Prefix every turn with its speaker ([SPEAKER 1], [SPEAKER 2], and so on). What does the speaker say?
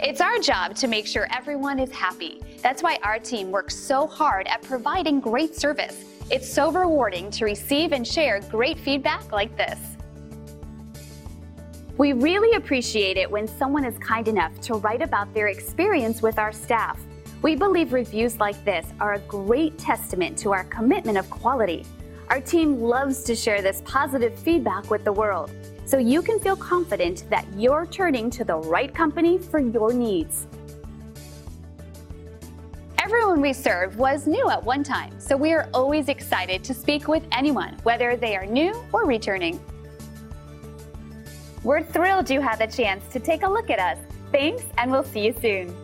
[SPEAKER 1] It's our job to make sure everyone is happy. That's why our team works so hard at providing great service. It's so rewarding to receive and share great feedback like this. We really appreciate it when someone is kind enough to write about their experience with our staff. We believe reviews like this are a great testament to our commitment of quality. Our team loves to share this positive feedback with the world, so you can feel confident that you're turning to the right company for your needs. Everyone we serve was new at one time, so we are always excited to speak with anyone, whether they are new or returning. We're thrilled you had the chance to take a look at us. Thanks, and we'll see you soon.